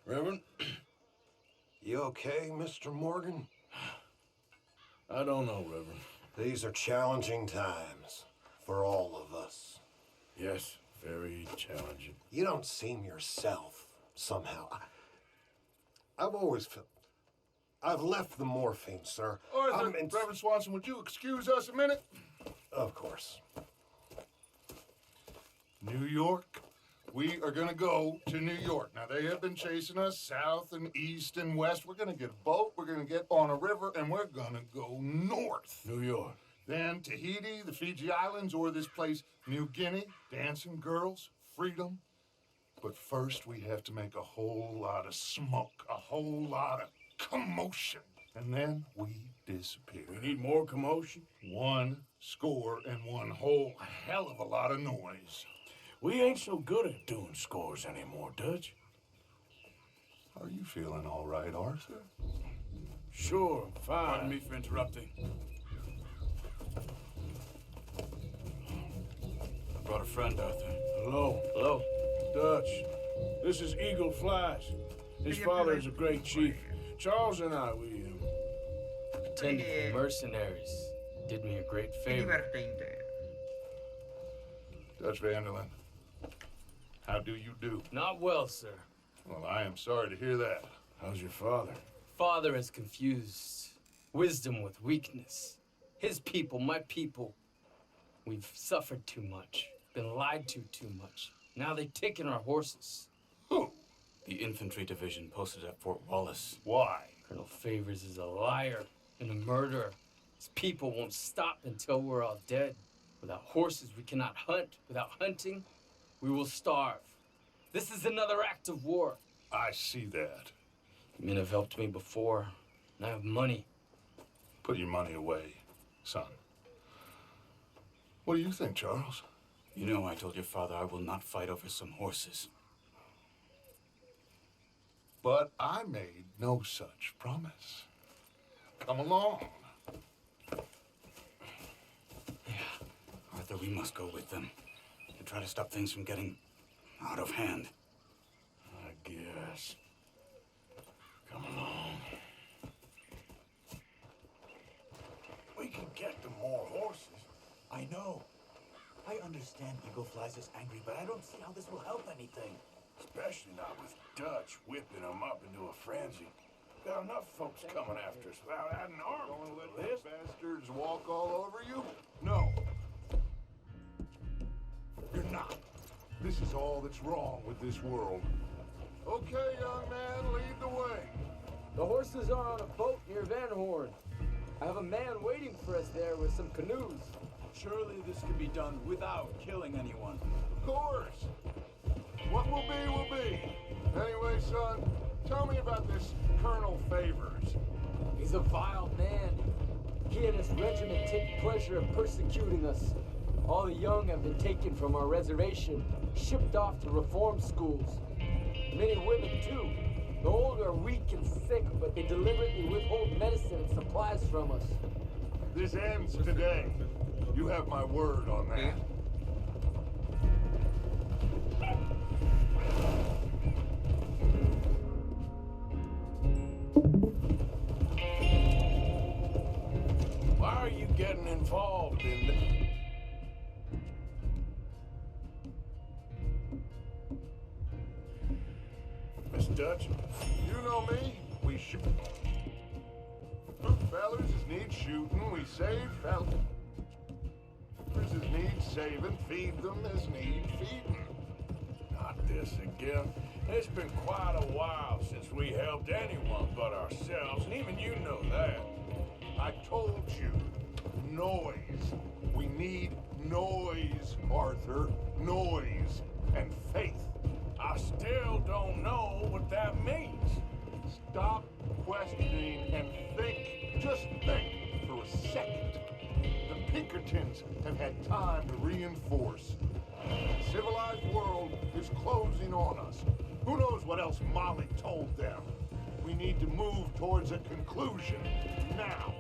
Reverend? You okay, Mr. Morgan? I don't know, Reverend. These are challenging times for all of us. Yes, very challenging. You don't seem yourself, somehow. I've always felt... I've left the morphine, sir. Arthur, Reverend Swanson, would you excuse us a minute? Of course. New York. We are going to go to New York. Now, they have been chasing us south and east and west. We're going to get a boat, we're going to get on a river, and we're going to go north. New York. Then Tahiti, the Fiji Islands, or this place, New Guinea, dancing girls, freedom. But first, we have to make a whole lot of smoke, a whole lot of commotion. And then we disappear. We need more commotion? 1 score and one whole hell of a lot of noise. We ain't so good at doing scores anymore, Dutch. Are you feeling all right, Arthur? Sure, fine. Pardon me for interrupting. I brought a friend, Arthur. Hello. Hello. Dutch. This is Eagle Flash. His father is a great chief. Charles and I, we Attended the mercenaries. Did me a great favor. Dutch Vanderlyn, how do you do? Not well, sir. Well, I am sorry to hear that. How's your father? Father has confused wisdom with weakness. His people, my people, we've suffered too much, been lied to too much. Now they've taken our horses. Who? The infantry division posted at Fort Wallace. Why? Colonel Favors is a liar and a murderer. His people won't stop until we're all dead. Without horses, we cannot hunt. Without hunting, we will starve. This is another act of war. I see that. Men have helped me before, and I have money. Put your money away, son. What do you think, Charles? You know I told your father I will not fight over some horses. But I made no such promise. Come along. Yeah, Arthur, we must go with them to try to stop things from getting out of hand. I guess. Come along. We can get them more horses. I know. I understand Eagle Flies is angry, but I don't see how this will help anything. Especially not with Dutch whipping them up into a frenzy. Got enough folks coming after us without adding arms. Don't let these bastards walk all over you? No. You're not. This is all that's wrong with this world. Okay, young man, lead the way. The horses are on a boat near Van Horn. I have a man waiting for us there with some canoes. Surely this can be done without killing anyone. Of course. What will be. Anyway, son, tell me about this Colonel Favors. He's a vile man. He and his regiment take pleasure in persecuting us. All the young have been taken from our reservation, shipped off to reform schools. Many women, too. The old are weak and sick, but they deliberately withhold medicine and supplies from us. This ends today. You have my word on that. Why are you getting involved in this? Miss Dutch? You know me. We shoot. Fellers as need shooting. We save fellers as need saving. Feed them as need feeding. Not this again. It's been quite a while since we helped anyone but ourselves, and even you know that. I told you. Noise. We need noise, Arthur. Noise and faith. I still don't know what that means. Stop questioning and think. Just think for a second. The Pinkertons have had time to reinforce. The civilized world is closing on us. Who knows what else Molly told them? We need to move towards a conclusion now.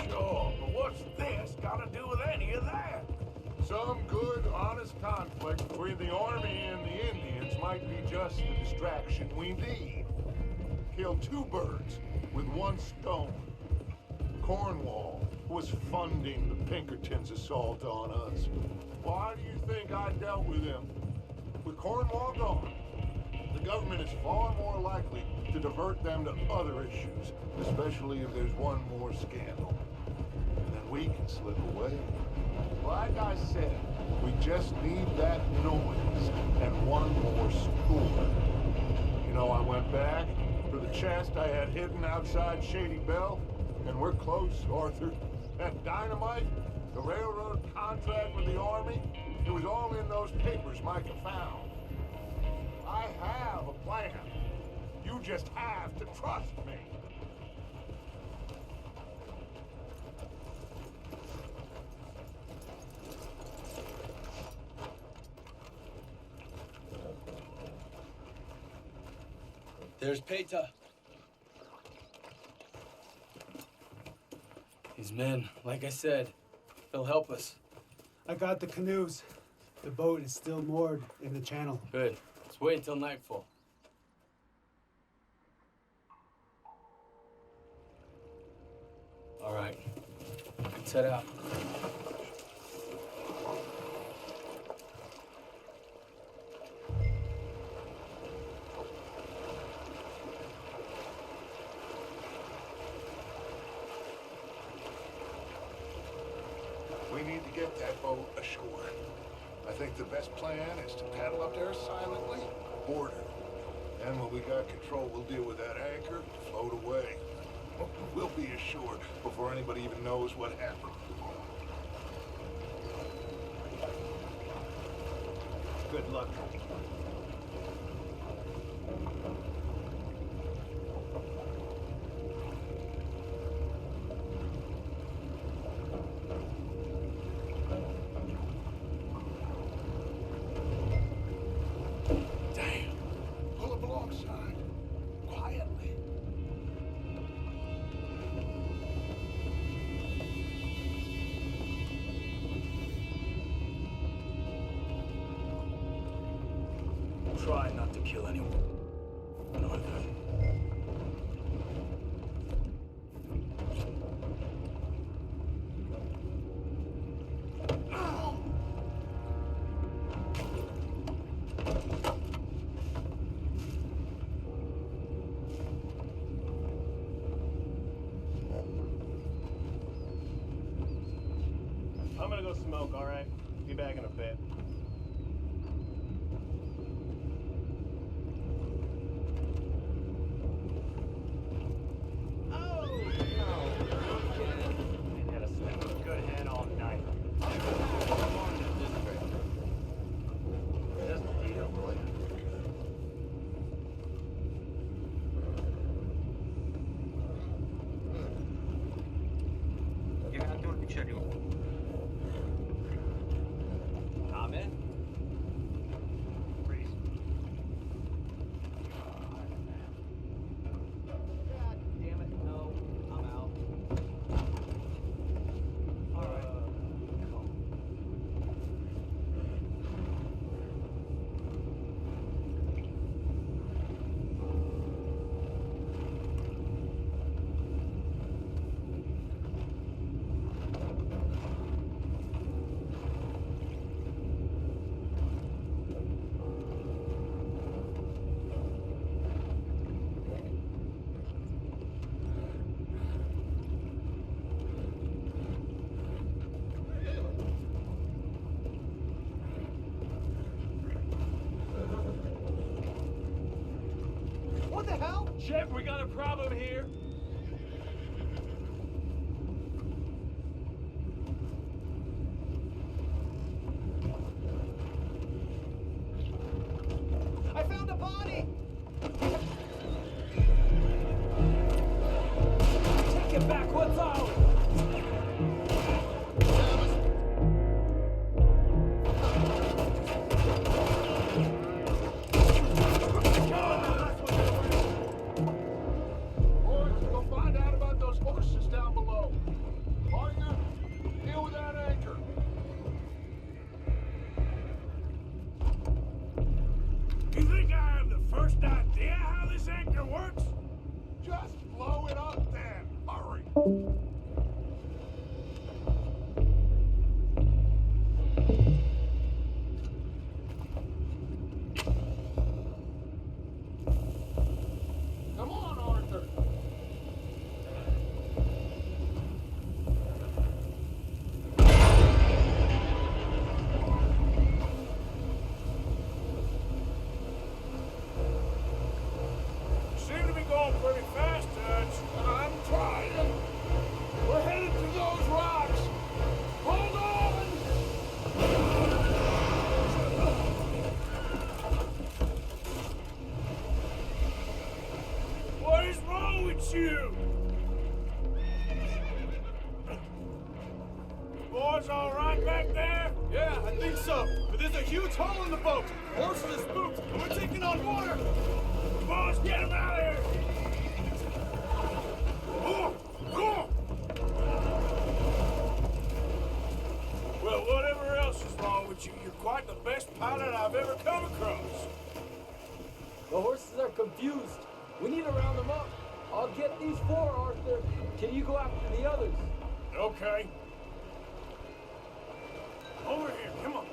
Sure, but what's this got to do with any of that? Some good, honest conflict between the Army and the Indians might might be just the distraction we need. Kill two birds with one stone. Cornwall was funding the Pinkertons' assault on us. Why do you think I dealt with him? With Cornwall gone, the government is far more likely to divert them to other issues, especially if there's one more scandal. And then we can slip away. Like I said, we just need that noise and one more score. You know, I went back for the chest I had hidden outside Shady Belle, and we're close, Arthur. That dynamite, the railroad contract with the Army, it was all in those papers Micah found. I have a plan. You just have to trust me. There's Peta. These men, like I said, they'll help us. I got the canoes. The boat is still moored in the channel. Good. Let's wait until nightfall. All right. Let's head out. We need to get that boat ashore. I think the best plan is to paddle up there silently, board her. And when we got control, we'll deal with that anchor, float away. We'll be ashore before anybody even knows what happened. Good luck. Try not to kill anyone. Arthur. I'm gonna go smoke, all right? Be back in a bit. Amen. Freeze. God damn it, no. I'm out. All right. What the hell? Shit, we got a problem here. I found a body! Take it back, what's out? Boys, go find out about those horses down below. Partner, deal with that anchor. You think Just blow it up then. Hurry. Come on, Arthur. Seem to be going pretty fast, Dutch. I'm trying. We're headed to those rocks. Hold on. What is wrong with you? Boys all right back there? Yeah, I think so. But there's a huge hole in the boat. Horses are spooked, and we're taking on water. Boys, get him out of here! Oh, oh. Well, whatever else is wrong with you, you're quite the best pilot I've ever come across. The horses are confused. We need to round them up. I'll get these 4, Arthur. Can you go after the others? Okay. Over here, come on.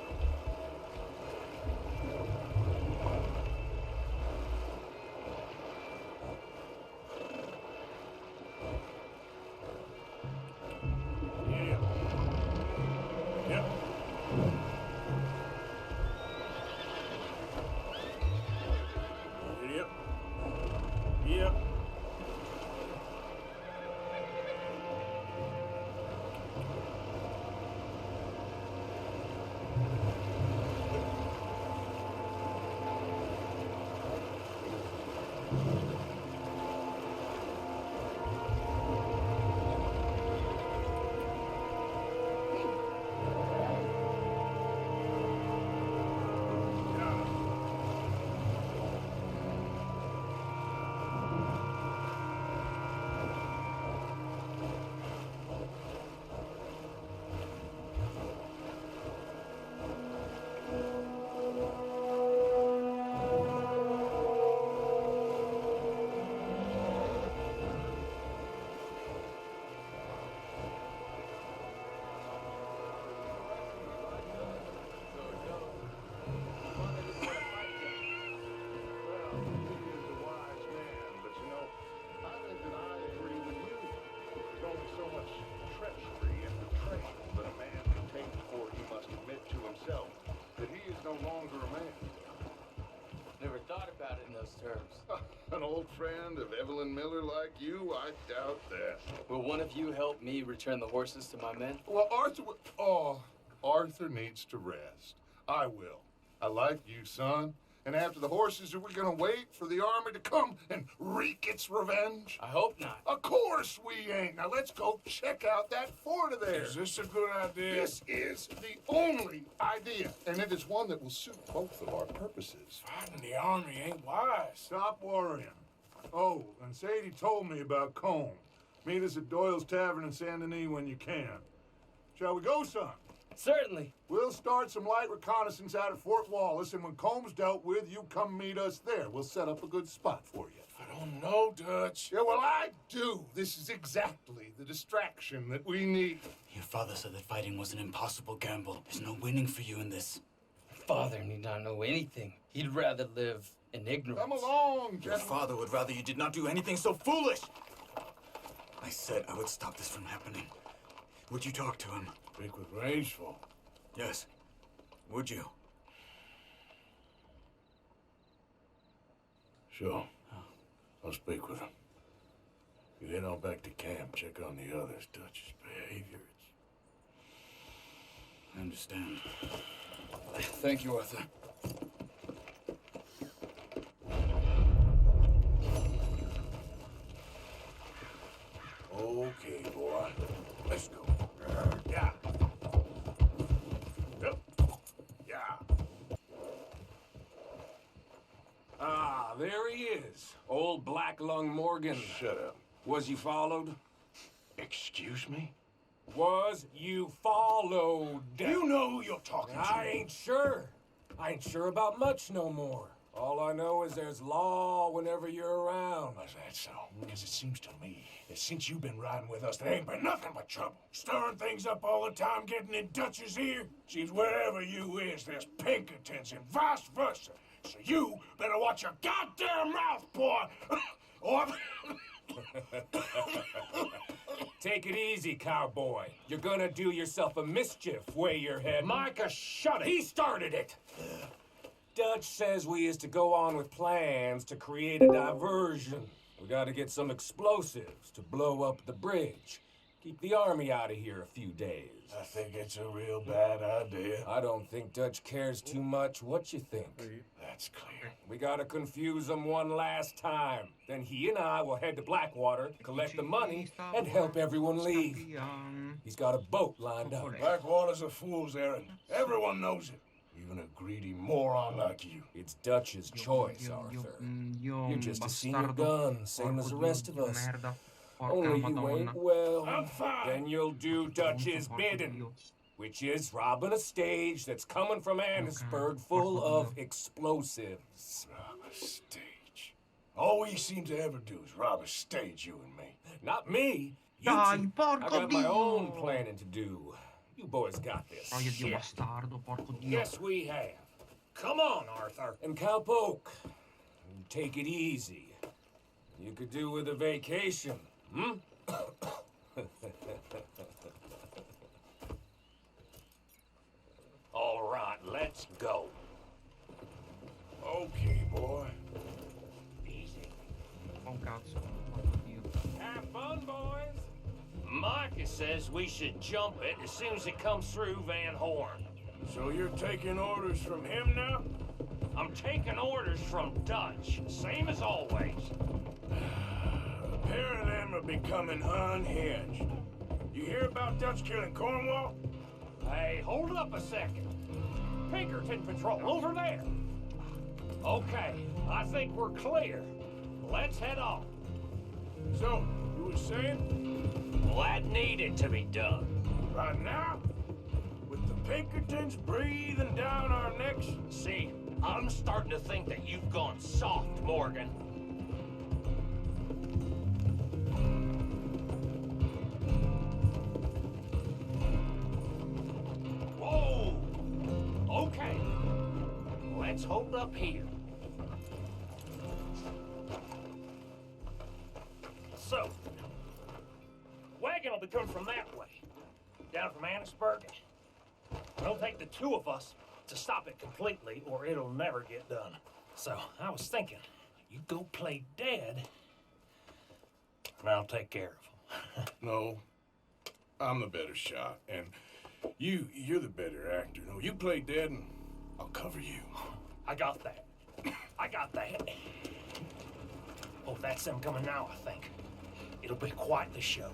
Yeah. Yep. Yep. Yep. Never thought about it in those terms. An old friend of Evelyn Miller like you? I doubt that. Will one of you help me return the horses to my men? Well, Arthur... Oh, Arthur needs to rest. I will. I like you, son. And after the horses, are we gonna wait for the army to come and wreak its revenge? I hope not. Of course we ain't. Now let's go check out that fort of theirs. Is this a good idea? This is the only idea, and it is one that will suit both of our purposes. Fighting the army ain't wise. Stop worrying. Oh, and Sadie told me about Combe. Meet us at Doyle's Tavern in Saint Denis when you can. Shall we go, son? Certainly. We'll start some light reconnaissance out at Fort Wallace, and when Comb's dealt with, you come meet us there. We'll set up a good spot for you. I don't know, Dutch. Yeah, well, I do. This is exactly the distraction that we need. Your father said that fighting was an impossible gamble. There's no winning for you in this. Father need not know anything. He'd rather live in ignorance. Come along, Your gentlemen. father would rather you did not do anything so foolish. I said I would stop this from happening. Would you talk to him? Speak with Rangeful. Yes. Would you? Sure. I'll speak with him. You head on back to camp, check on the others. Dutch's behavior, I understand. Thank you, Arthur. Okay, boy. Let's go. Yeah. Yep. Yeah. Ah, there he is. Old Black Lung Morgan. Shut up. Was you followed? Excuse me? Was you followed? You know who you're talking to. I ain't sure. I ain't sure about much no more. All I know is there's law whenever you're around. Is that so? Because it seems to me that since you've been riding with us, there ain't been nothing but trouble. Stirring things up all the time, getting in Dutch's ear. Seems wherever you is, there's Pinkertons and vice versa. So you better watch your goddamn mouth, boy! Or... Take it easy, cowboy. You're gonna do yourself a mischief way you're heading. Micah, shut it! He started it! Dutch says we is to go on with plans to create a diversion. We gotta get some explosives to blow up the bridge. Keep the army out of here a few days. I think it's a real bad idea. I don't think Dutch cares too much. What you think? That's clear. We gotta confuse him one last time. Then he and I will head to Blackwater, collect the money, and help everyone leave. He's got a boat lined up. Blackwater's a fool's errand. Everyone knows it. Even a greedy moron like you. It's Dutch's choice, Arthur. You're just a senior gun, same as the rest of us. Only you ain't well. I'm fine. Then you'll do Dutch's bidding, which is robbing a stage that's coming from Annisburg full of explosives. Rob a stage. All we seem to ever do is rob a stage, you and me. Not me. You two. I got my own planning to do. You boys got this. Yes, we have. Come on, Arthur. And Cowpoke, take it easy. You could do with a vacation, hmm? All right, let's go. Okay, boy. Easy. Have fun, boys. Micah says we should jump it as soon as it comes through Van Horn. So you're taking orders from him now? I'm taking orders from Dutch, same as always. A pair of them are becoming unhinged. You hear about Dutch killing Cornwall? Hey, hold up a second. Pinkerton Patrol, over there. Okay, I think we're clear. Let's head on. So, you were saying? Well, that needed to be done. Right now? With the Pinkertons breathing down our necks? See, I'm starting to think that you've gone soft, Morgan. Whoa! Okay. Let's hold up here. So, wagon will be coming from that way, down from Annisburg. It'll take the two of us to stop it completely, or it'll never get done. So, I was thinking, you go play dead, and I'll take care of him. No. I'm the better shot, and you're the better actor. No, you play dead, and I'll cover you. I got that. I got that. Oh, that's them coming now, I think. It'll be quite the show.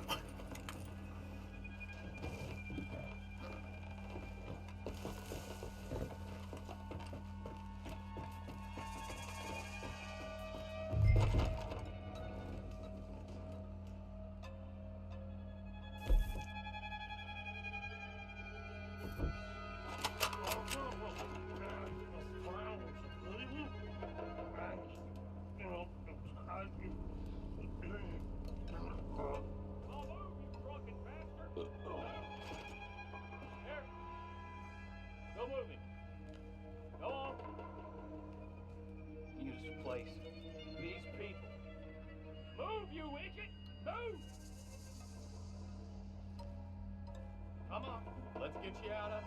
Come on, let's get you out of...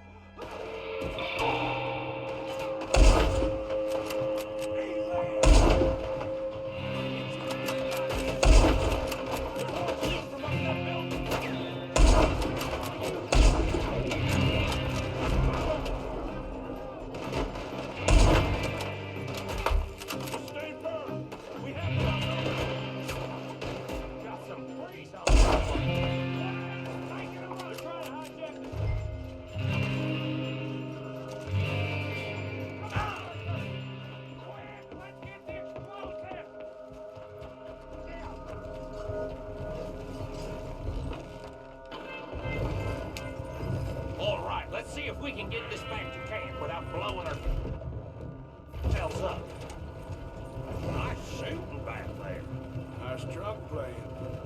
Nice drunk playing.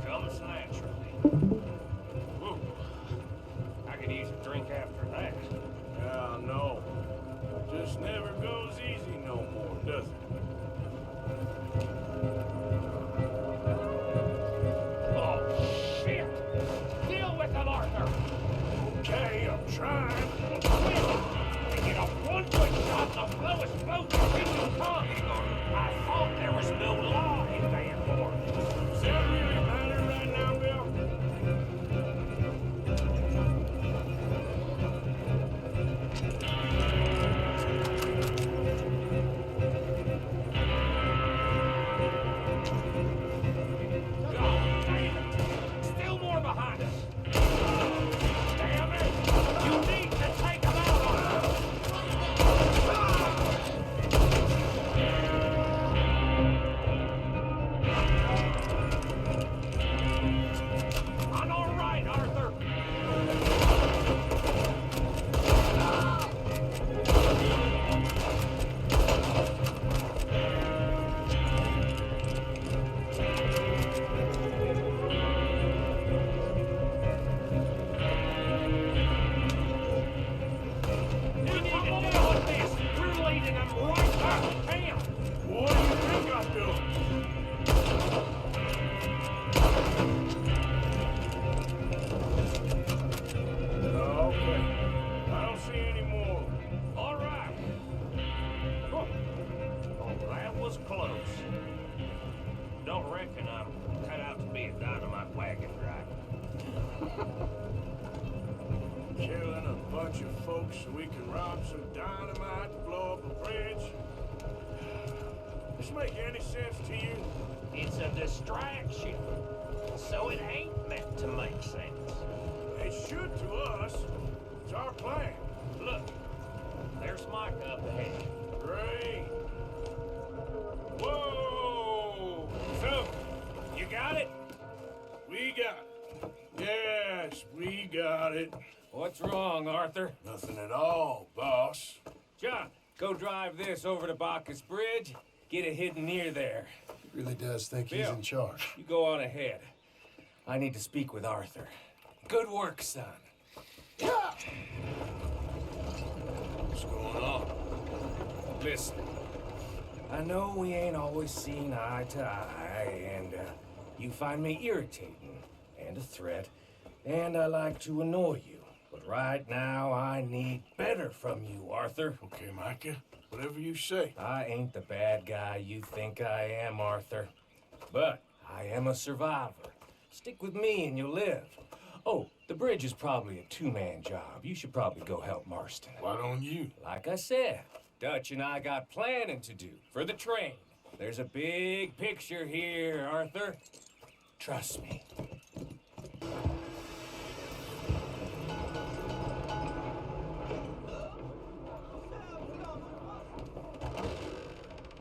Comes naturally. Woo. I could use a drink after that. Yeah, no. Just never goes easy no more, does it? Oh, shit! Deal with him, Arthur! Okay, I'm trying. To get a one-foot shot in the lowest boat that you can come. I thought there was no law in Vanport. Does that really matter right now, Bill? God damn it! Still more behind us. Damn it! You need to take him out, Arthur! I'm all right, Arthur. You come along with this. We're leading them right back to town. What do you think I'm doing? Okay. I don't see any more. All right. Oh, that was close. Don't reckon I'm cut out to be a dynamite wagon driver. Killing a bunch of folks so we can rob some dynamite to blow up a bridge. This make any sense to you? It's a distraction, so it ain't meant to make sense. It should to us. It's our plan. Look, there's Micah up ahead. Great. Whoa! So, you got it? We got it. Yes, we got it. What's wrong, Arthur? Nothing at all, boss. John, go drive this over to Bacchus Bridge. Get it hidden near there. He really does think he's Bill. in charge. You go on ahead. I need to speak with Arthur. Good work, son. What's going on? Listen, I know we ain't always seen eye to eye, and you find me irritating and a threat, and I like to annoy you. But right now, I need better from you, Arthur. Okay, Micah. Whatever you say. I ain't the bad guy you think I am, Arthur. But I am a survivor. Stick with me and you'll live. Oh, the bridge is probably a two-man job. You should probably go help Marston. Why don't you? Like I said, Dutch and I got planning to do for the train. There's a big picture here, Arthur. Trust me.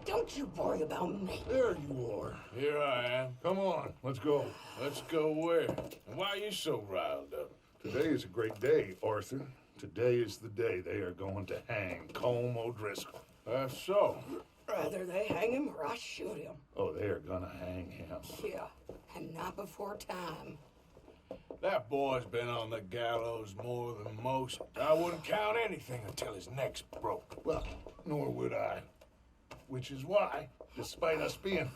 Don't you worry about me. There you are. Here I am. Come on, let's go. Let's go where? And why are you so riled up? Today is a great day, Arthur. Today is the day they are going to hang Colm O'Driscoll. That's so. Rather they hang him or I shoot him. Oh, they are gonna hang him. Yeah, and not before time. That boy's been on the gallows more than most. I wouldn't count anything until his neck's broke. Well, nor would I. Which is why, despite us being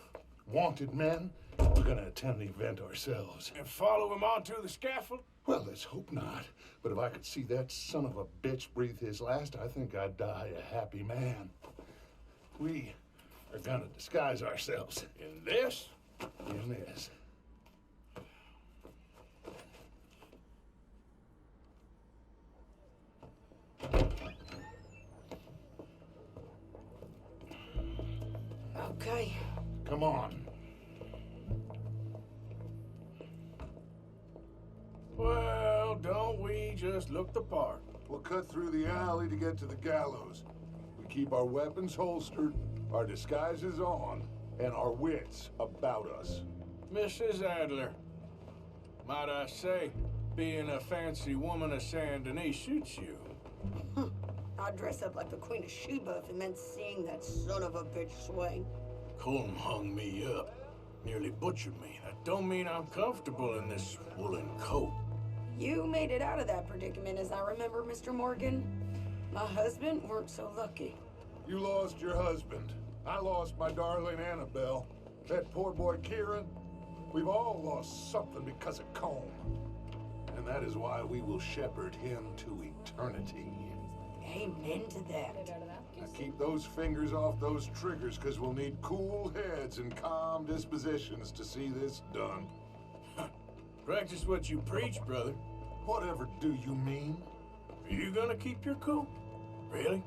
wanted men, we're gonna attend the event ourselves. And follow him onto the scaffold? Well, let's hope not. But if I could see that son of a bitch breathe his last, I think I'd die a happy man. We are gonna disguise ourselves In this? in this. Okay. Come on. Well, don't we just look the part? We'll cut through the alley to get to the gallows. We keep our weapons holstered, our disguises on, and our wits about us. Mrs. Adler, might I say, being a fancy woman of Saint Denis suits you. I'd dress up like the Queen of Sheba if it meant seeing that son of a bitch swing. Colm hung me up. Nearly butchered me. That don't mean I'm comfortable in this woolen coat. You made it out of that predicament, as I remember, Mr. Morgan. My husband weren't so lucky. You lost your husband. I lost my darling Annabelle. That poor boy Kieran. We've all lost something because of Combe. And that is why we will shepherd him to eternity. Amen to that. Now keep those fingers off those triggers, because we'll need cool heads and calm dispositions to see this done. Practice what you preach, brother. Whatever do you mean? Are you gonna keep your cool? Really?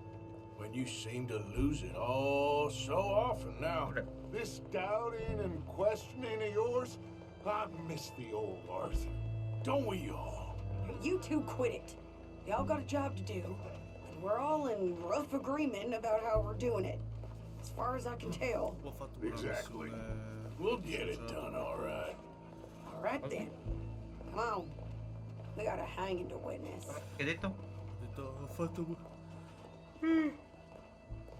When you seem to lose it all so often now. This doubting and questioning of yours, I miss the old Arthur. Don't we all? You two quit it. Y'all got a job to do, and we're all in rough agreement about how we're doing it. As far as I can tell. Exactly. We'll get it done, all right. All right then. Come on. We got a hanging to witness. Che hai detto? Ho fatto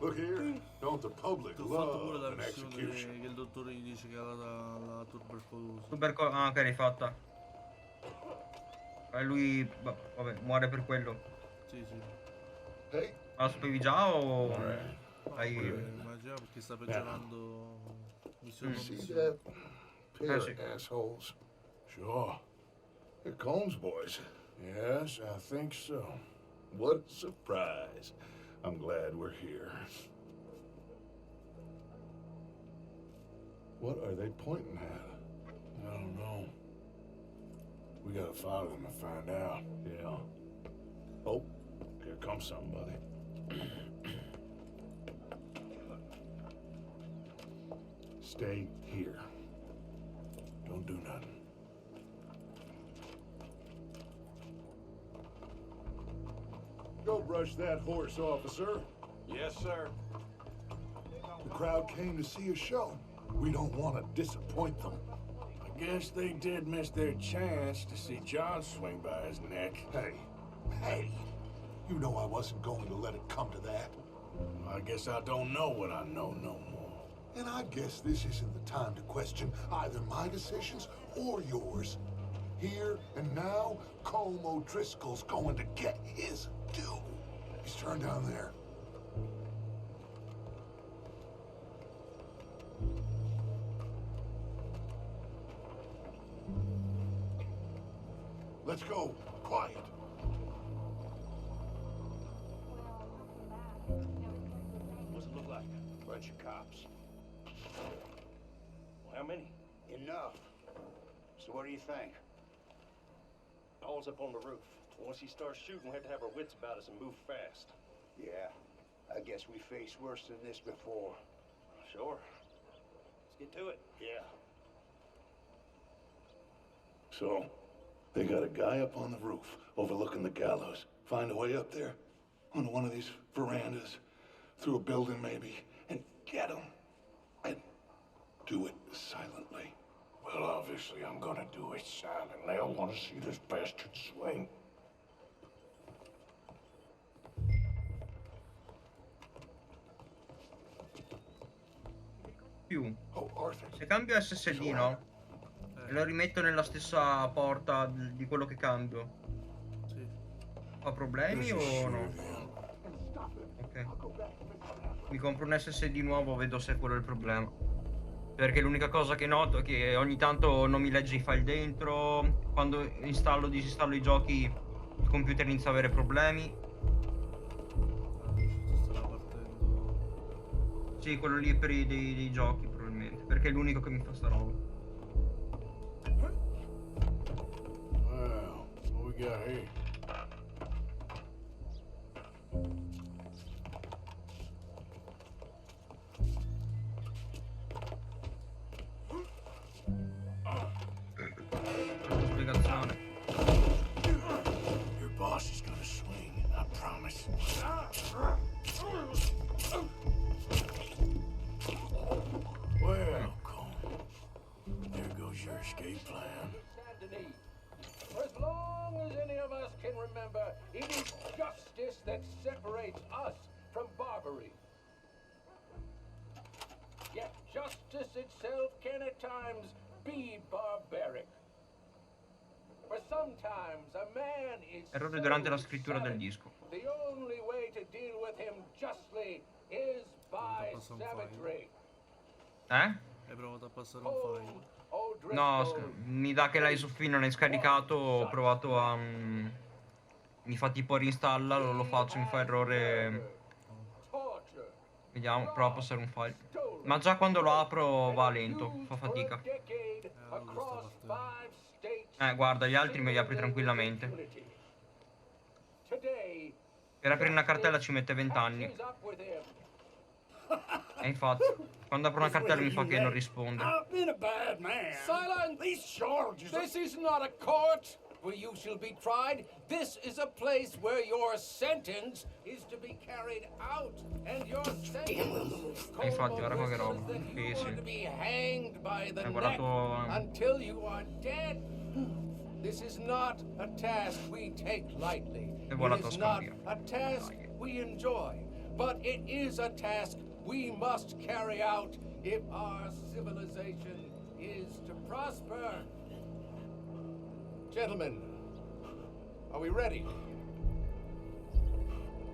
Look here, don't the public pure love la an versione execution? che il dottore gli dice che ha la tubercolosi. Ah, ok, rifatta. Lui, vabbè, muore per quello. Sì, sì. Hey. Ma lo sapevi già o... Immagino perché sta peggiorando missione See missione. that pair of assholes? Sure. They're Combs boys. Yes, I think so. What a surprise. I'm glad we're here. What are they pointing at? I don't know. We gotta follow them and find out. Yeah. Oh, here comes somebody. Stay here. Don't do nothing. Go brush that horse, officer. Yes, sir. The crowd came to see a show. We don't want to disappoint them. I guess they did miss their chance to see John swing by his neck. Hey, you know I wasn't going to let it come to that. I guess I don't know what I know no more. And I guess this isn't the time to question either my decisions or yours. Here and now, Colm O'Driscoll's going to get his due. He's turned down there. Let's go. Quiet. What's it look like? Bunch of cops. Well, how many? Enough. So what do you think? All's up on the roof. Once he starts shooting, we have to have our wits about us and move fast. Yeah, I guess we faced worse than this before. Sure. Let's get to it. Yeah. So, they got a guy up on the roof overlooking the gallows. Find a way up there, onto one of these verandas, through a building maybe, and get him. And do it silently. Well, obviously I'm gonna do it silently. I want to see this bastard swing. Se cambio SSD, no? E lo rimetto nella stessa porta di quello che cambio. Sì. Fa problemi o no? Ok. Mi compro un SSD nuovo, vedo se è quello il problema. Perché l'unica cosa che noto è che ogni tanto non mi legge i file dentro. Quando installo o disinstallo i giochi, il computer inizia a avere problemi. Sì, quello lì è per dei giochi probabilmente, perché è l'unico che mi fa sta roba. Well, what we got here? Spiegazione. Your boss is gonna swing, I promise. Well, Colm, there goes your escape plan. For as long as any of us can remember, it is justice that separates us from Barbary. Yet justice itself can at times be barbaric. For sometimes a man is Errore durante la scrittura del disco. the only way to deal with him justly is by savagery. Eh? Hai provato a passare un file? No, mi dà che l'hai non hai scaricato, ho provato a... mi fa tipo reinstalla, lo faccio, mi fa errore... Vediamo, provo a passare un file. Ma già quando lo apro va lento, fa fatica. Guarda, gli altri me li apri tranquillamente. Per aprire una cartella ci mette 20 anni. E infatti, quando apro una cartella mi fa che non risponde. Silence! These charges. This is not a court where you shall be tried. This is a place where your sentence is to be carried out, and your sentence E infatti, guarda qua che roba. to be hanged by the Hai neck guardato... until you are dead. This is not a task we take lightly. E voilà, It is not a task we enjoy, but it is a task we must carry out if our civilization is to prosper. Gentlemen, are we ready?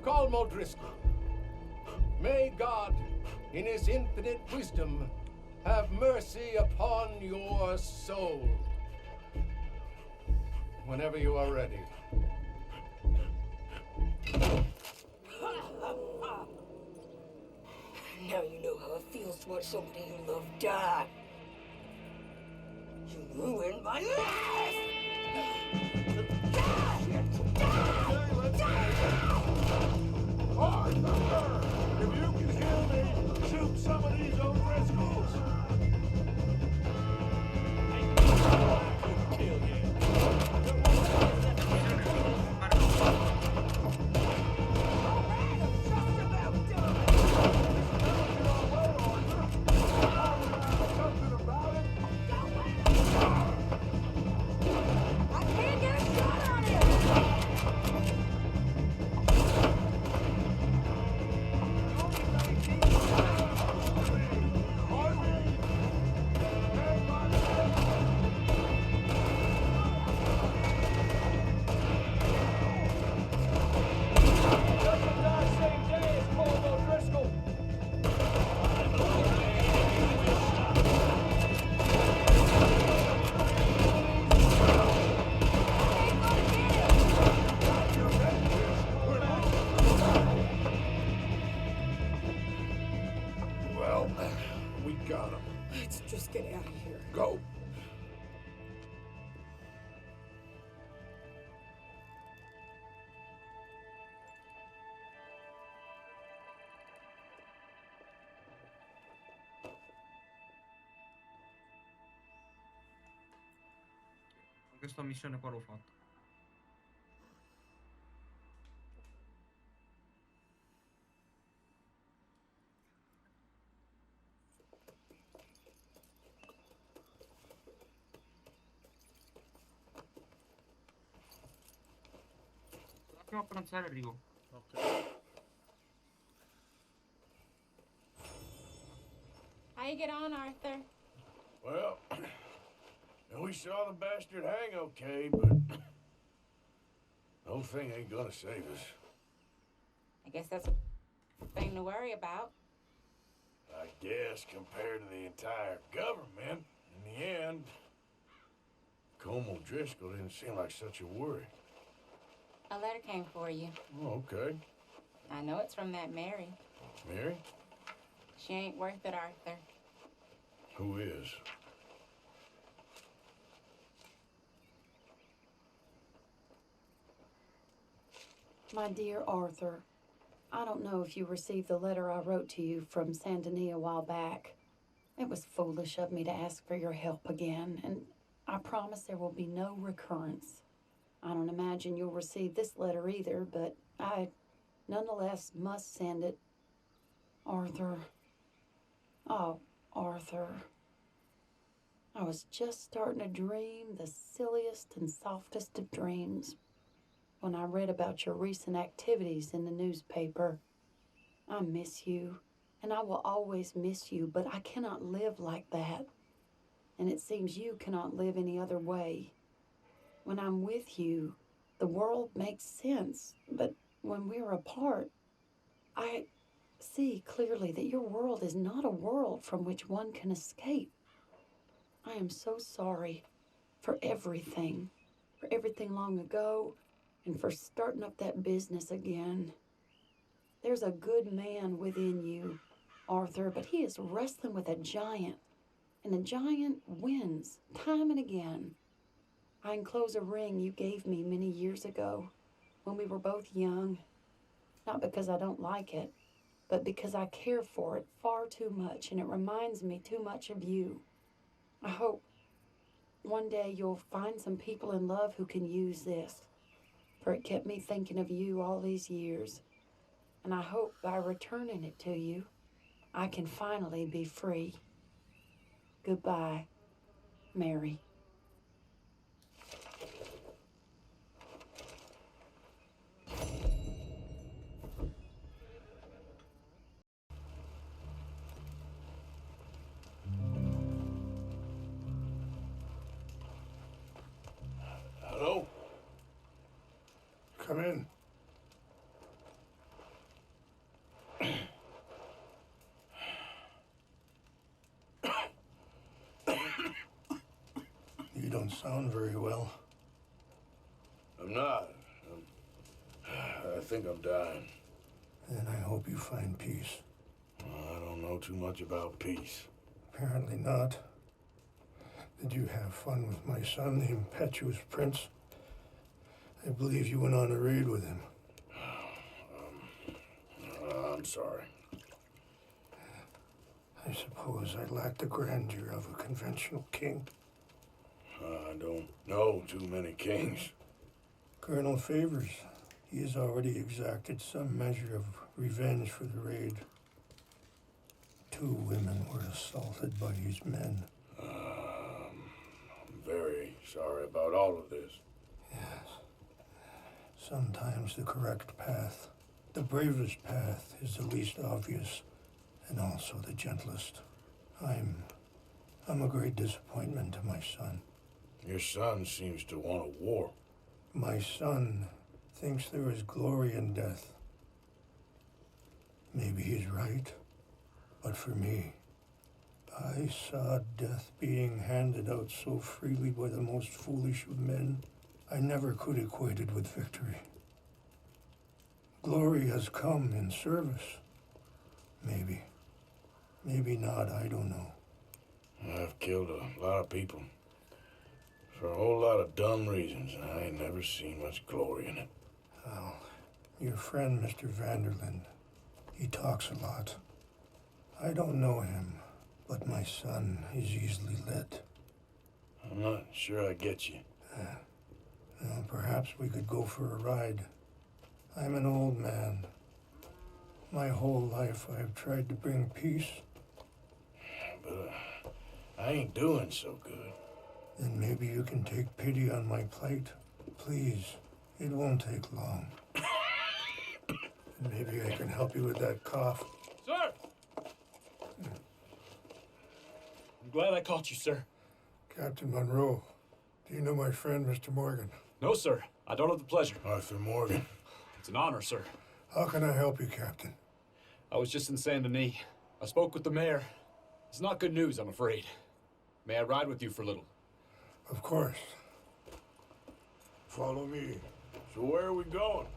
Call O'Driscoll. May God, in his infinite wisdom, have mercy upon your soul. Whenever you are ready. Now you know how it feels to watch somebody you love die. You ruined my life! Arthur! If you can hear me, shoot some of these O'Driscolls! Kill you. Let's just get out of here. Go. Questa missione qua l'ho fatta. A pranzare arrivo. Ok. How you get on, Arthur? Well, we saw the bastard hang okay, but the whole thing ain't gonna save us. I guess that's a thing to worry about. I guess compared to the entire government, in the end, O'Driscoll didn't seem like such a worry. A letter came for you. Oh, okay. I know it's from that Mary. Mary? She ain't worth it, Arthur. Who is? My dear Arthur, I don't know if you received the letter I wrote to you from Saint Denis a while back. It was foolish of me to ask for your help again, and I promise there will be no recurrence. I don't imagine you'll receive this letter either, but I nonetheless must send it. Arthur. Oh, Arthur. I was just starting to dream the silliest and softest of dreams when I read about your recent activities in the newspaper. I miss you, And I will always miss you, but I cannot live like that. And it seems you cannot live any other way. When I'm with you, the world makes sense. But when we're apart, I see clearly that your world is not a world from which one can escape. I am so sorry for everything long ago, and for starting up that business again. There's a good man within you, Arthur, but he is wrestling with a giant, and the giant wins time and again. I enclose a ring you gave me many years ago when we were both young, not because I don't like it, but because I care for it far too much, and it reminds me too much of you. I hope one day you'll find some people in love who can use this, for it kept me thinking of you all these years. And I hope by returning it to you, I can finally be free. Goodbye, Mary. Hello? Come in. You don't sound very well. I'm not. I think I'm dying. And I hope you find peace. I don't know too much about peace. Apparently not. Did you have fun with my son, the impetuous prince? I believe you went on a raid with him. I'm sorry. I suppose I lack the grandeur of a conventional king. I don't know too many kings. Colonel Favors, he has already exacted some measure of revenge for the raid. 2 women were assaulted by his men. I'm very sorry about all of this. Yes. Sometimes the correct path, the bravest path, is the least obvious and also the gentlest. I'm a great disappointment to my son. Your son seems to want a war. My son thinks there is glory in death. Maybe he's right, but for me, I saw death being handed out so freely by the most foolish of men, I never could equate it with victory. Glory has come in service. Maybe. Maybe not, I don't know. I've killed a lot of people. For a whole lot of dumb reasons, and I ain't never seen much glory in it. Well, your friend, Mr. Vanderlyn, he talks a lot. I don't know him, but my son is easily led. I'm not sure I get you. Well, perhaps we could go for a ride. I'm an old man. My whole life I've tried to bring peace. But I ain't doing so good. Then maybe you can take pity on my plight. Please, it won't take long. And maybe I can help you with that cough. Sir! I'm glad I caught you, sir. Captain Monroe, do you know my friend, Mr. Morgan? No, sir. I don't have the pleasure. Arthur Morgan. It's an honor, sir. How can I help you, Captain? I was just in Saint Denis. I spoke with the mayor. It's not good news, I'm afraid. May I ride with you for a little? Of course. Follow me. So where are we going?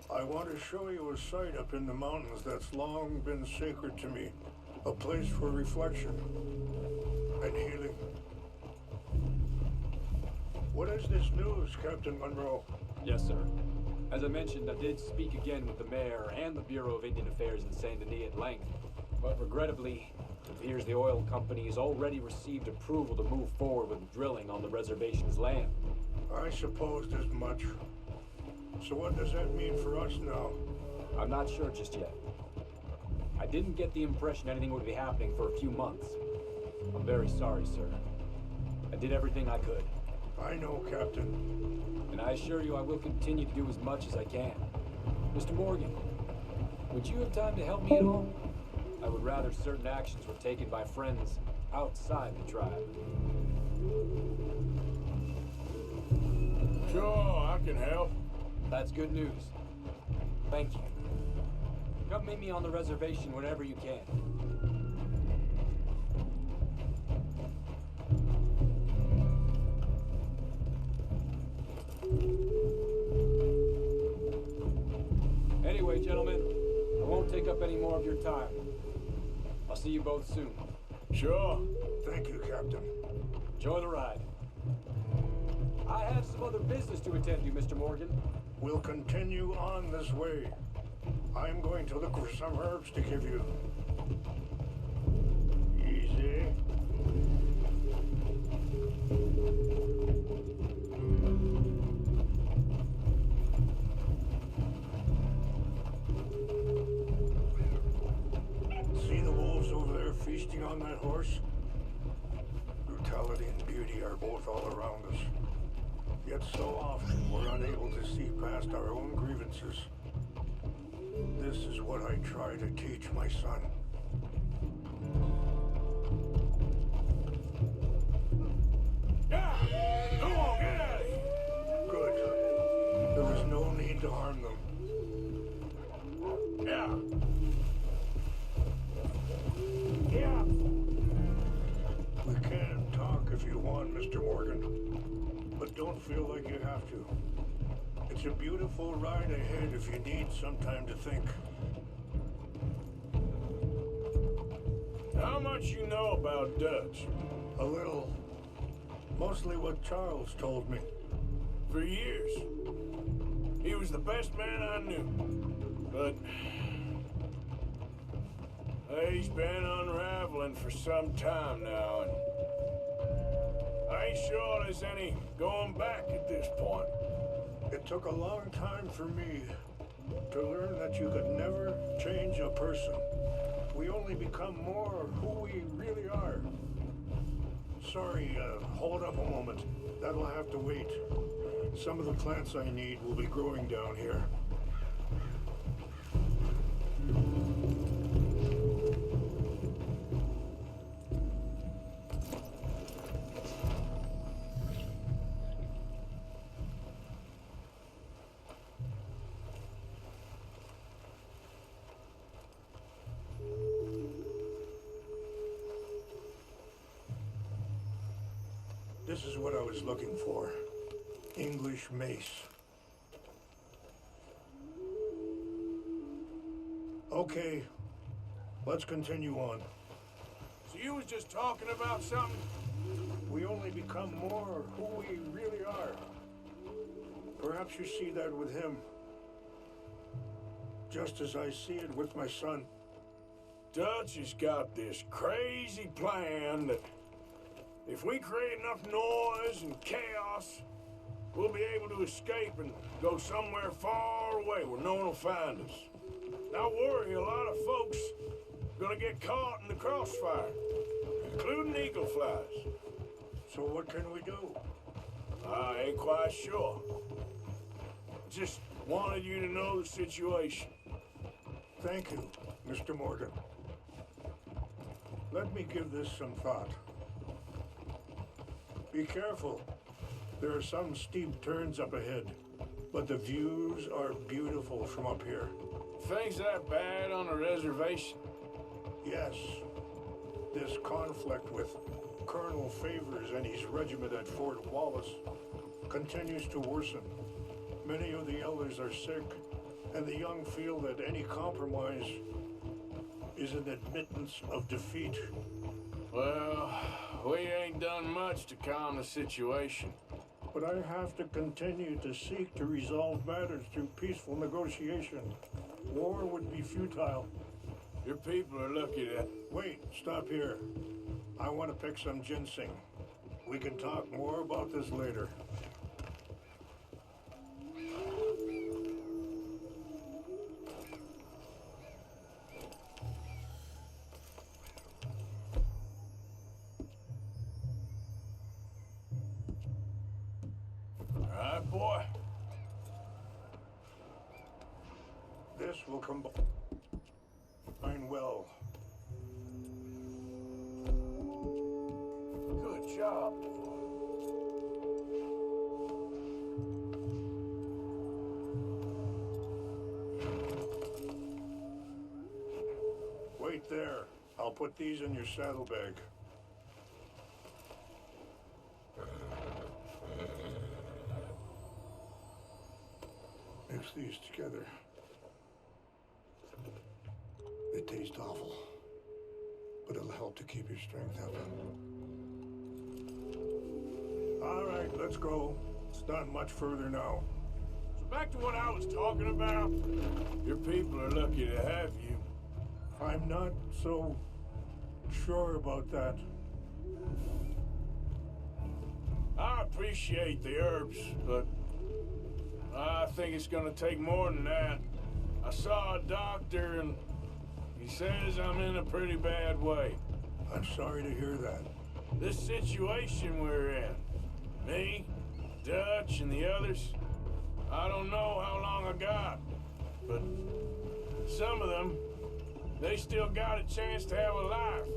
I want to show you a site up in the mountains that's long been sacred to me. A place for reflection and healing. What is this news, Captain Monroe? Yes, sir. As I mentioned, I did speak again with the mayor and the Bureau of Indian Affairs in Saint Denis at length. But regrettably, it appears the oil company has already received approval to move forward with drilling on the reservation's land. I supposed as much. So what does that mean for us now? I'm not sure just yet. I didn't get the impression anything would be happening for a few months. I'm very sorry, sir. I did everything I could. I know, Captain. And I assure you I will continue to do as much as I can. Mr. Morgan, would you have time to help me at all? I would rather certain actions were taken by friends outside the tribe. Sure, I can help. That's good news. Thank you. Come meet me on the reservation whenever you can. Anyway, gentlemen, I won't take up any more of your time. I'll see you both soon. Sure. Thank you, Captain. Enjoy the ride. I have some other business to attend to, Mr. Morgan. We'll continue on this way. I'm going to look for some herbs to give you. Easy. See the wolves over there feasting on that horse? Brutality and beauty are both all around us. Yet so often we're unable to see past our own grievances. This is what I try to teach my son. Yeah! Come on, get out of here! Good. There was no need to harm them. Yeah. Yeah. We can talk if you want, Mr. Morgan. But don't feel like you have to. It's a beautiful ride ahead if you need some time to think. How much you know about Dutch? A little. Mostly what Charles told me. For years. He was the best man I knew. But he's been unraveling for some time now, and I ain't sure there's any going back at this point. It took a long time for me to learn that you could never change a person. We only become more who we really are. Sorry, hold up a moment. That'll have to wait. Some of the plants I need will be growing down here. This is what I was looking for. English mace. Okay, let's continue on. So you was just talking about something? We only become more who we really are. Perhaps you see that with him. Just as I see it with my son. Dutch has got this crazy plan that if we create enough noise and chaos, we'll be able to escape and go somewhere far away where no one will find us. I worry a lot of folks are gonna get caught in the crossfire, including eagle flies. So what can we do? I ain't quite sure. Just wanted you to know the situation. Thank you, Mr. Morgan. Let me give this some thought. Be careful. There are some steep turns up ahead, but the views are beautiful from up here. Things that bad on a reservation? Yes. This conflict with Colonel Favors and his regiment at Fort Wallace continues to worsen. Many of the elders are sick, and the young feel that any compromise is an admittance of defeat. Well, we ain't done much to calm the situation. But I have to continue to seek to resolve matters through peaceful negotiation. War would be futile. Your people are lucky that... Wait, stop here. I want to pick some ginseng. We can talk more about this later. Boy. This will combine well Wait there. I'll put these in your saddlebag. Mix these together. They taste awful, but it'll help to keep your strength up. All right, let's go. It's not much further now. So back to what I was talking about. Your people are lucky to have you. I'm not so sure about that. I appreciate the herbs, but I think it's gonna take more than that. I saw a doctor and he says I'm in a pretty bad way. I'm sorry to hear that. This situation we're in, me, Dutch, and the others, I don't know how long I got, but some of them, they still got a chance to have a life.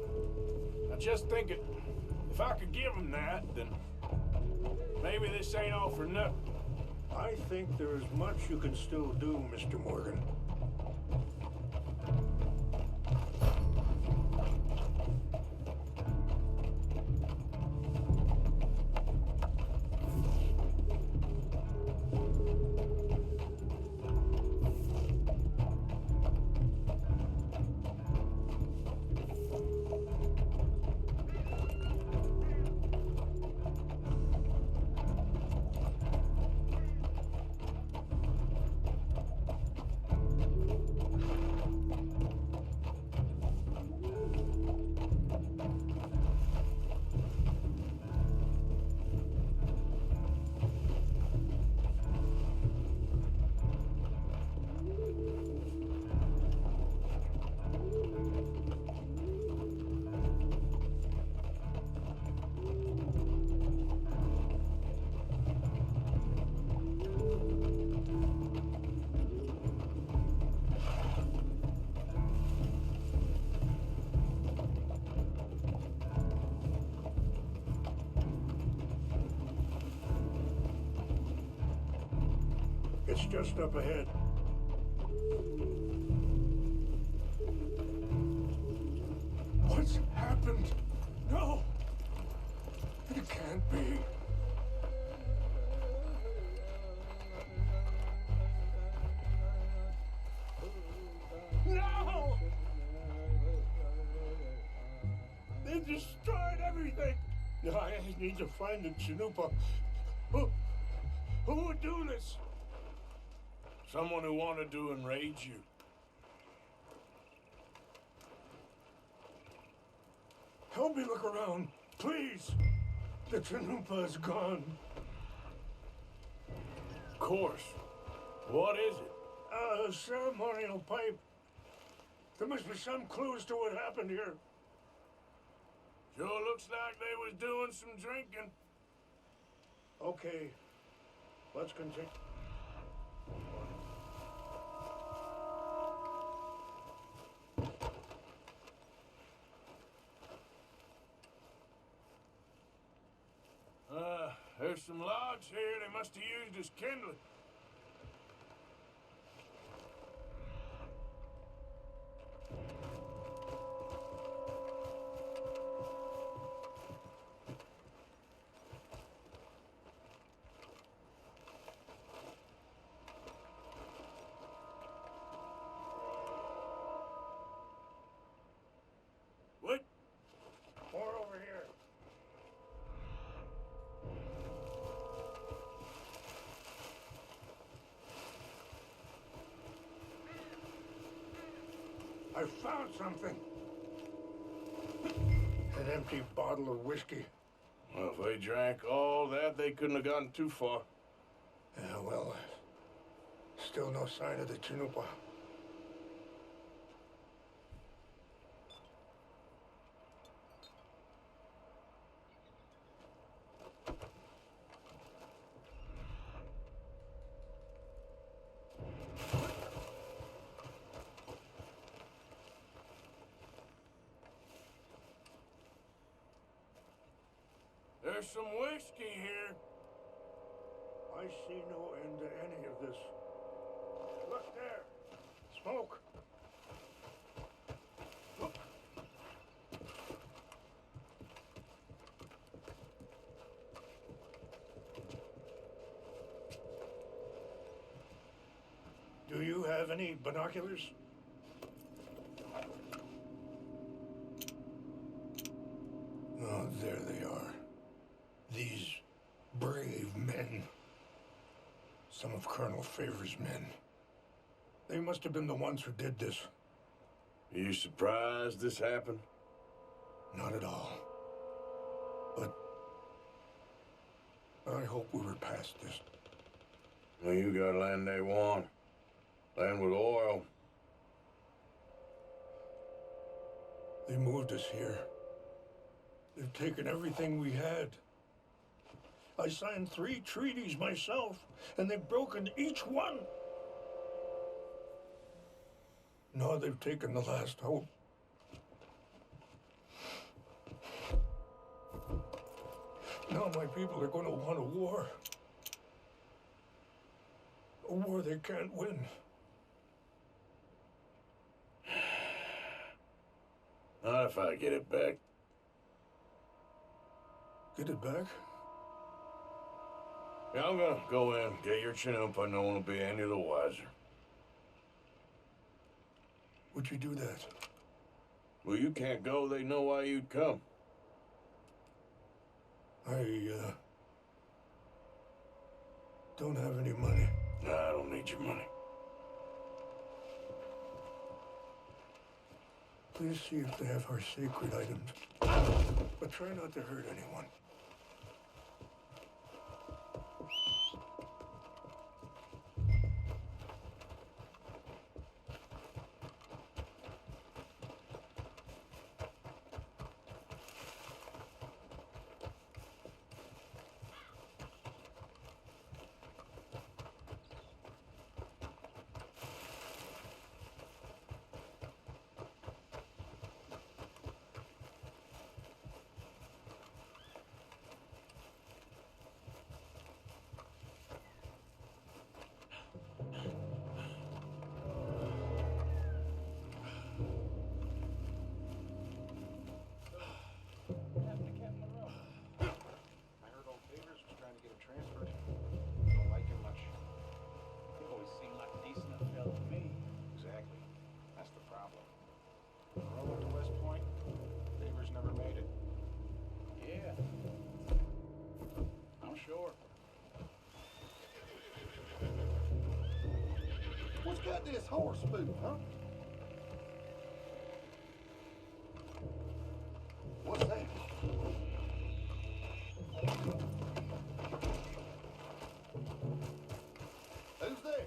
I just think if I could give them that, then maybe this ain't all for nothing. I think there is much you can still do, Mr. Morgan. It's just up ahead. What's happened? No! It can't be. No! They destroyed everything! I need to find the Chanupa. Who would do this? Someone who wanted to enrage you. Help me look around, please. The Chanupa is gone. Of course. What is it? A ceremonial pipe. There must be some clues to what happened here. Sure looks like they was doing some drinking. Okay, let's continue. There's some logs here they must have used as kindling. What? More over here. I found something. An empty bottle of whiskey. Well, if they drank all that, they couldn't have gotten too far. Yeah, well, still no sign of the Chanupa. There's some whiskey here. I see no end to any of this. Look there. Smoke. Look. Do you have any binoculars? Oh, there they are. These brave men. Some of Colonel Favor's men. They must have been the ones who did this. Are you surprised this happened? Not at all. But I hope we were past this. Well, you got land they want. Land with oil. They moved us here. They've taken everything we had. I signed 3 treaties myself, and they've broken each one. Now they've taken the last hope. Now my people are going to want a war. A war they can't win. Not if I get it back. Get it back? Yeah, I'm gonna go in, get your Chinook, but no one will be any the wiser. Would you do that? Well, you can't go, they know why you'd come. I, don't have any money. Nah, I don't need your money. Please see if they have our sacred items. But try not to hurt anyone. What's got this horse spook, huh? What's that? Who's there?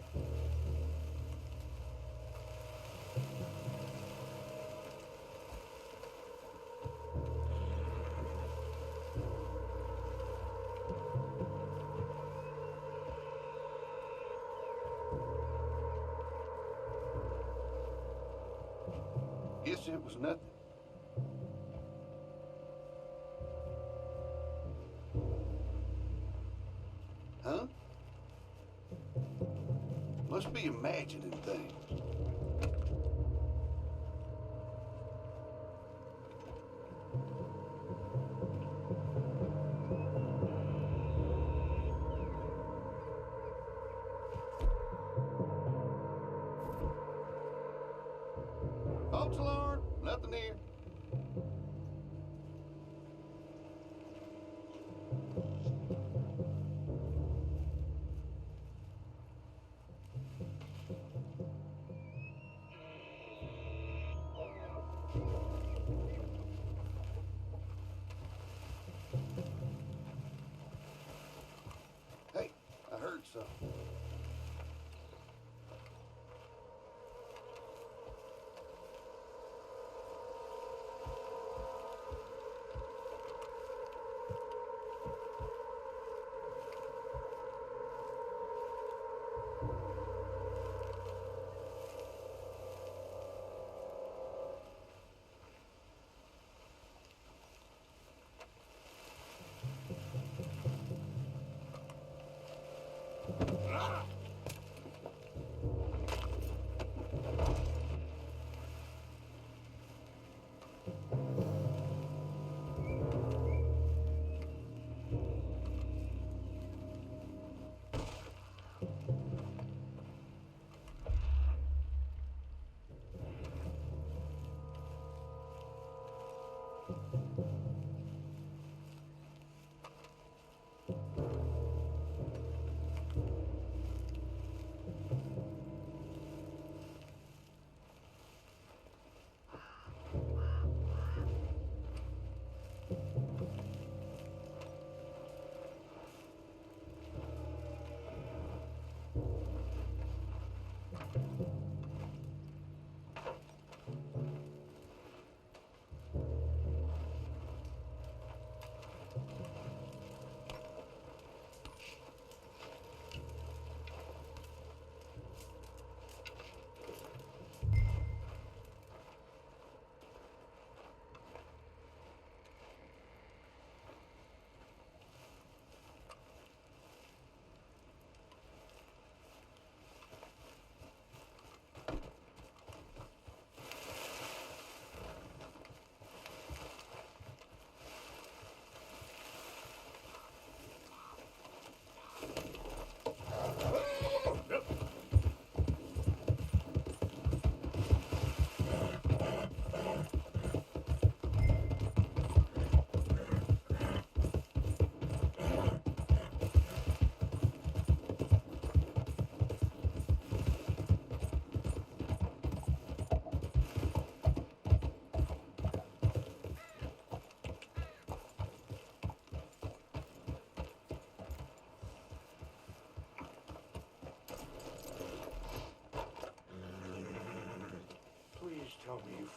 Guess it was nothing. Huh? Must be imagining things. False alarm, nothing here. Hey, I heard something.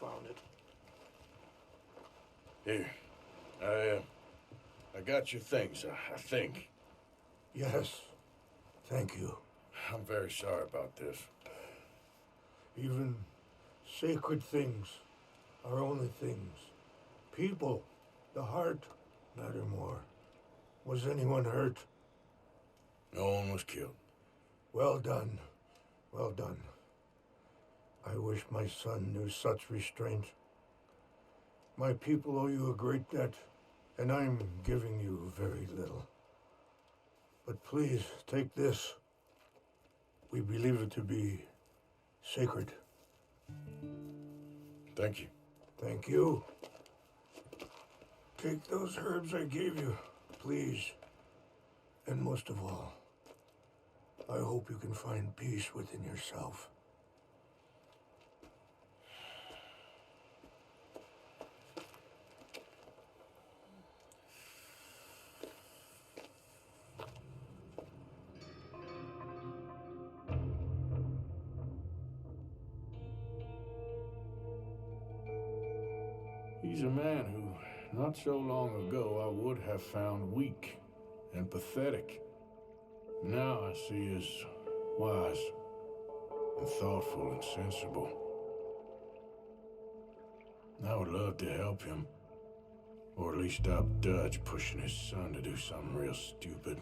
found it. Here. I got your things, I think. Yes. Thank you. I'm very sorry about this. Even sacred things are only things. People, the heart, matter more. Was anyone hurt? No one was killed. Well done. Well done. I wish my son knew such restraint. My people owe you a great debt, and I'm giving you very little. But please, take this. We believe it to be sacred. Thank you. Thank you. Take those herbs I gave you, please. And most of all, I hope you can find peace within yourself. He's a man who, not so long ago, I would have found weak and pathetic. Now I see as wise and thoughtful and sensible. I would love to help him, or at least stop Dutch pushing his son to do something real stupid.